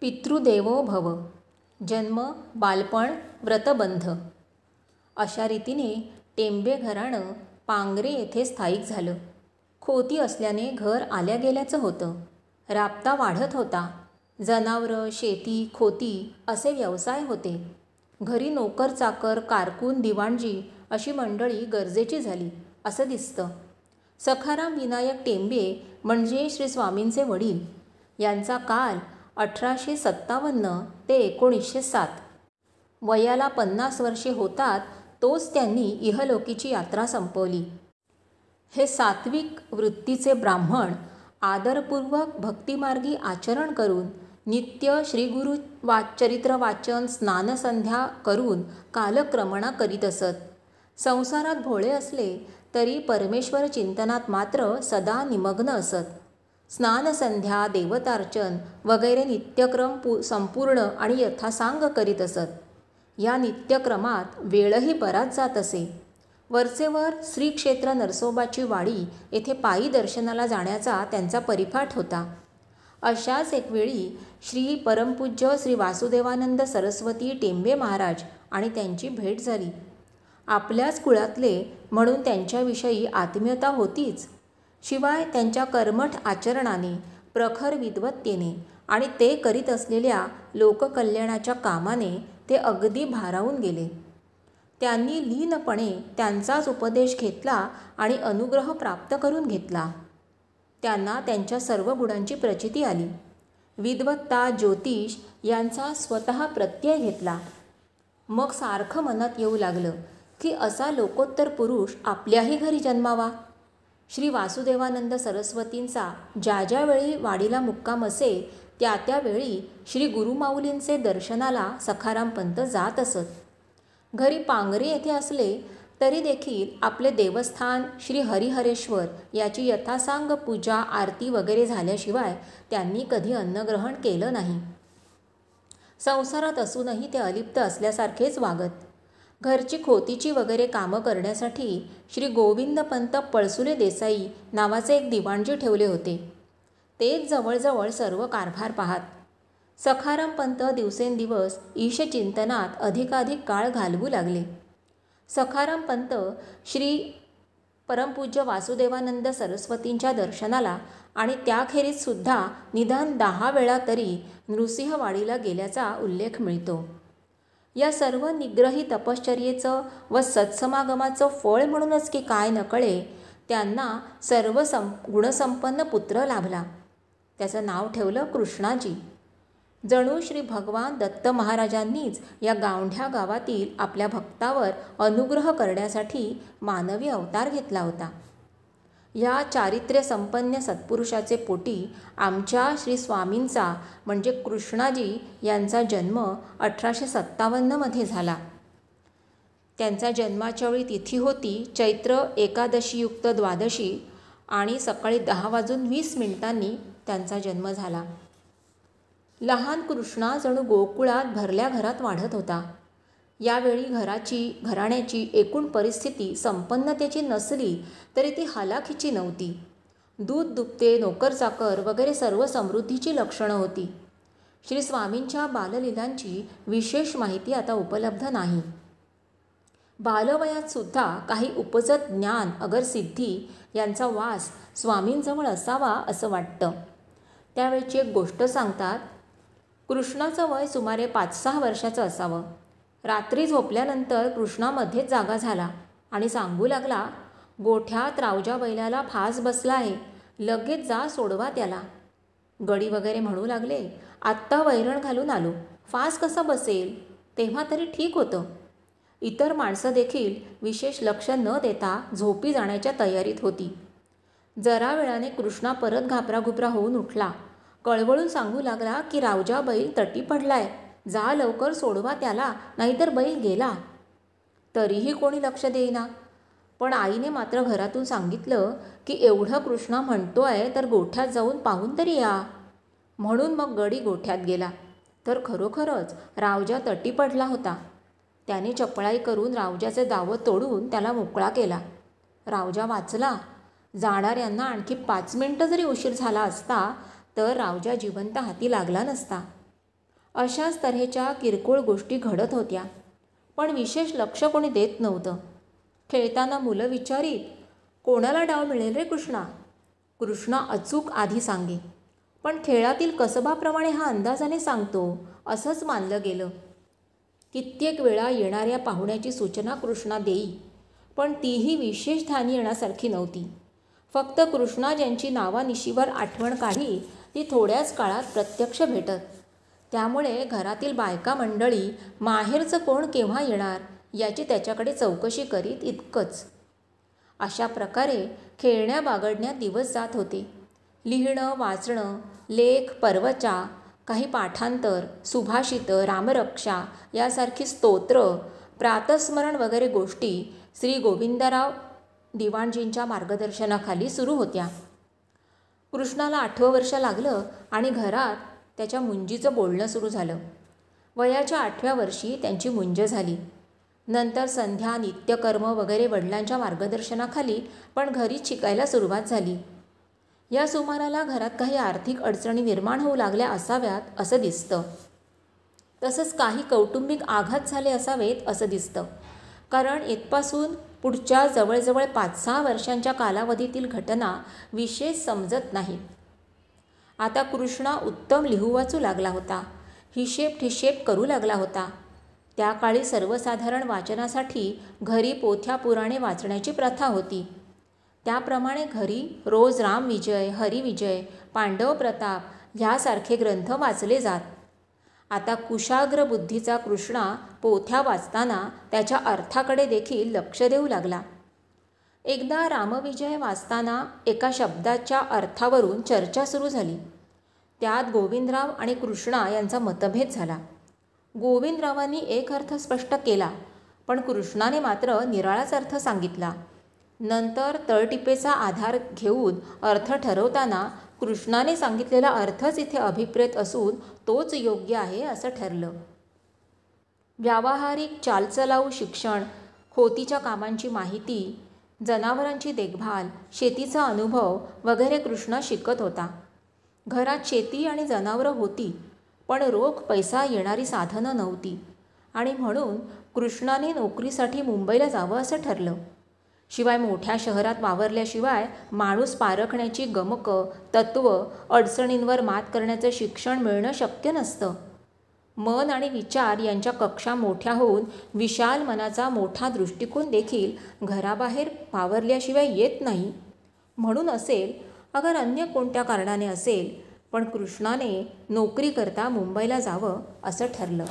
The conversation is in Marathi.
पितृदेवो भव. जन्म, बालपण, व्रतबंध अशा रीतीने टेंबे घराणं पांगरे येथे स्थायिक झालं. खोती असल्याने घर आल्या गेल्याचं होतं. राबता वाढत होता. जनावरं, शेती, खोती असे व्यवसाय होते. घरी नोकर चाकर, कारकून, दिवाणजी अशी मंडळी गरजेची झाली असं दिसतं. सखाराम विनायक टेंबे म्हणजे श्री स्वामींचे वडील यांचा काल 1857 ते 1907. वयाला 50 वर्षे होतात तोच त्यांनी इहलोकीची यात्रा संपवली. हे सात्विक वृत्तीचे ब्राह्मण आदरपूर्वक भक्तिमार्गी आचरण करून नित्य श्रीगुरु चरित्र वाचन, स्नानसंध्या करून कालक्रमणा करीत असत. संसारात भोळे असले तरी परमेश्वर चिंतनात मात्र सदा निमग्न असत. स्नानसंध्या, देवतार्चन वगैरे नित्यक्रम संपूर्ण आणि यथासांग करीत असत. या नित्यक्रमात वेळही बराच जात असे. वरचेवर श्री क्षेत्र नरसोबाची वाडी येथे पायी दर्शनाला जाण्याचा त्यांचा परिपाठ होता. अशाच एक वेळी श्री परमपूज्य श्री वासुदेवानंद सरस्वती टेंबे महाराज आणि त्यांची भेट झाली. आपल्याच कुळातले म्हणून त्यांच्याविषयी आत्मीयता होतीच. शिवाय त्यांच्या कर्मठ आचरणाने, प्रखर विद्वत्तेने आणि ते करीत असलेल्या लोककल्याणाच्या कामाने ते अगदी भारावून गेले. त्यांनी लीनपणे त्यांचाच उपदेश घेतला आणि अनुग्रह प्राप्त करून घेतला. त्यांना त्यांच्या सर्व गुणांची प्रचिती आली. विद्वत्ता, ज्योतिष यांचा स्वतः प्रत्यय घेतला. मग सारखं मनात येऊ लागलं की असा लोकोत्तर पुरुष आपल्याही घरी जन्मावा. श्री वासुदेवानंद सरस्वतींचा ज्या ज्या वेळी वाडीला मुक्काम असे त्या त्यावेळी श्री गुरुमाऊलींचे दर्शनाला सखारामपंत जात असत. घरी पांगरे येथे असले तरी देखील आपले देवस्थान श्री हरिहरेश्वर याची यथासांग पूजा, आरती वगैरे झाल्याशिवाय त्यांनी कधी अन्नग्रहण केलं नाही. संसारात असूनही ते अलिप्त असल्यासारखेच वागत. घरची खोतीची वगैरे कामं करण्यासाठी श्री गोविंदपंत पळसुले देसाई नावाचे एक दिवाणजी ठेवले होते. तेच जवळजवळ सर्व कारभार पाहात. सखारामपंत दिवसेंदिवस ईशचिंतनात अधिकाधिक काळ घालवू लागले. सखारामपंत श्री परमपूज्य वासुदेवानंद सरस्वतींच्या दर्शनाला आणि त्याखेरीज सुद्धा निदान 10 वेळा तरी नृसिंहवाडीला गेल्याचा उल्लेख मिळतो. या सर्व निग्रही तपश्चर्येचं व सत्समागमाचं फळ म्हणूनच की काय नकळे त्यांना सर्व गुणसंपन्न पुत्र लाभला. त्याचं नाव ठेवलं कृष्णाजी. जणू श्री भगवान दत्त महाराजांनीच या गावंढ्या गावातील आपल्या भक्तावर अनुग्रह करण्यासाठी मानवी अवतार घेतला होता. या चारित्र्यसंपन्न सत्पुरुषाचे पोटी आमच्या श्री स्वामींचा म्हणजे कृष्णाजी यांचा जन्म 1857 झाला. त्यांचा जन्माच्या वेळी तिथी होती चैत्र एकादशीयुक्त द्वादशी आणि सकाळी 10:20 त्यांचा जन्म झाला. लहान कृष्णा जणू गोकुळात भरल्या घरात वाढत होता. यावेळी घराण्याची एकूण परिस्थिती संपन्नतेची नसली तरी ती हलाखीची नव्हती. दूध दुभते, नोकरचाकर वगैरे सर्व समृद्धीची लक्षणं होती. श्री स्वामींच्या बाललीलांची विशेष माहिती आता उपलब्ध नाही. बालवयात सुद्धा काही उपजत ज्ञान अगर सिद्धी यांचा वास स्वामींजवळ असावा असं वाटतं. त्यावेळची एक गोष्ट सांगतात. कृष्णाचं वय सुमारे 5-6 वर्षाचं असावं. रात्री झोपल्यानंतर कृष्णा मध्येच जागा झाला आणि सांगू लागला, गोठ्यात रावजा बैलाला फास बसला आहे, लगेच जा सोडवा त्याला. गडी वगैरे म्हणू लागले, आत्ता वैरण घालून आलो, फास कसा बसेल? तेव्हा तरी ठीक होतं. इतर माणसं देखील विशेष लक्ष न देता झोपी जाण्याच्या तयारीत होती. जरा वेळाने कृष्णा परत घाबराघुबरा होऊन उठला. कळवळून सांगू लागला की रावजा बैल तटी पडलाय, जा लवकर सोडवा त्याला, नाहीतर बैल गेला. तरीही कोणी लक्ष देईना. पण आईने मात्र घरातून सांगितलं की एवढं कृष्णा म्हणतोय तर गोठ्यात जाऊन पाहून तरी या. म्हणून मग गडी गोठ्यात गेला तर खरोखरच रावजा तटी पडला होता. त्याने चपळाई करून रावजाचे दावत तोडून त्याला मोकळा केला. रावजा वाचला. जाणाऱ्यांना आणखी 5 मिनिटं जरी उशीर झाला असता तर रावजा जिवंत हाती लागला नसता. अशाच तऱ्हेच्या किरकोळ गोष्टी घडत होत्या, पण विशेष लक्ष कोणी देत नव्हतं. खेळताना मुलं विचारीत, कोणाला डाव मिळेल रे कृष्णा? कृष्णा अचूक आधी सांगे, पण खेळातील कसबाप्रमाणे हा अंदाजाने सांगतो असंच मानलं गेलं. कित्येक वेळा येणाऱ्या पाहुण्याची सूचना कृष्णा देई, पण तीही विशेष ध्यानी येण्यासारखी नव्हती. फक्त कृष्णा ज्यांची नावानिशीवर आठवण काढी ती थोड्याच काळात प्रत्यक्ष भेटत. त्यामुळे घरातील बायका मंडळी माहेरचं कोण केव्हा येणार याची त्याच्याकडे चौकशी करीत इतकंच. अशा प्रकारे खेळण्या बागडण्यात दिवस जात होते. लिहिणं, वाचणं, लेख, परवचा, काही पाठांतर, सुभाषितं, रामरक्षा यासारखी स्तोत्र, प्रातस्मरण वगैरे गोष्टी श्री गोविंदराव दिवाणजींच्या मार्गदर्शनाखाली सुरू होत्या. कृष्णाला 8वं वर्ष लागलं आणि घरात त्याच्या मुंजीचं बोलणं सुरू झालं. वयाच्या 8व्या वर्षी त्यांची मुंज झाली. नंतर संध्या, नित्यकर्म वगैरे वडिलांच्या मार्गदर्शनाखाली पण घरीच शिकायला सुरुवात झाली. या सुमाराला घरात काही आर्थिक अडचणी निर्माण होऊ लागल्या असाव्यात असं दिसतं. तसंच काही कौटुंबिक आघात झाले असावेत असं दिसतं, कारण इथपासून पुढच्या जवळजवळ 5-6 वर्षांच्या कालावधीतील घटना विशेष समजत नाहीत. आता कृष्णा उत्तम लिहू वाचू लागला होता. हिशेब ठिशेब करू लागला होता. त्या काळी सर्वसाधारण वाचनासाठी घरी पोथ्या पुराणे वाचण्याची प्रथा होती. त्याप्रमाणे घरी रोज रामविजय, हरिविजय, पांडव प्रताप ह्यासारखे ग्रंथ वाचले जात. आता कुशाग्र बुद्धीचा कृष्णा पोथ्या वाचताना त्याच्या अर्थाकडे देखील लक्ष देऊ लागला. एकदा रामविजय वाचताना एका शब्दाच्या अर्थावरून चर्चा सुरू झाली. त्यात गोविंदराव आणि कृष्णा यांचा मतभेद झाला. गोविंदरावांनी एक अर्थ स्पष्ट केला, पण कृष्णाने मात्र निराळाच अर्थ सांगितला. नंतर तळटिपेचा आधार घेऊन अर्थ ठरवताना कृष्णाने सांगितलेला अर्थच इथे अभिप्रेत असून तोच योग्य आहे असं ठरलं. व्यावहारिक चालचलाऊ शिक्षण, खोतीच्या कामांची माहिती, जनावरांची देखभाल, शेतीचा अनुभव वगैरे कृष्णा शिकत होता. घरात शेती आणि जनावरं होती, पण रोख पैसा येणारी साधनं नव्हती आणि म्हणून कृष्णाने नोकरीसाठी मुंबईला जावं असं ठरलं. शिवाय मोठ्या शहरात वावरल्याशिवाय माणूस पारखण्याची गमकं, तत्त्व, अडचणींवर मात करण्याचं शिक्षण मिळणं शक्य नसतं. मन आणि विचार यांच्या कक्षा मोठ्या होऊन विशाल मनाचा मोठा दृष्टिकोन देखील घराबाहेर वावरल्याशिवाय येत नाही. म्हणून असेल, अगर अन्य कोणत्या कारणाने असेल, पण कृष्णाने नोकरीकरता मुंबईला जावं असं ठरलं.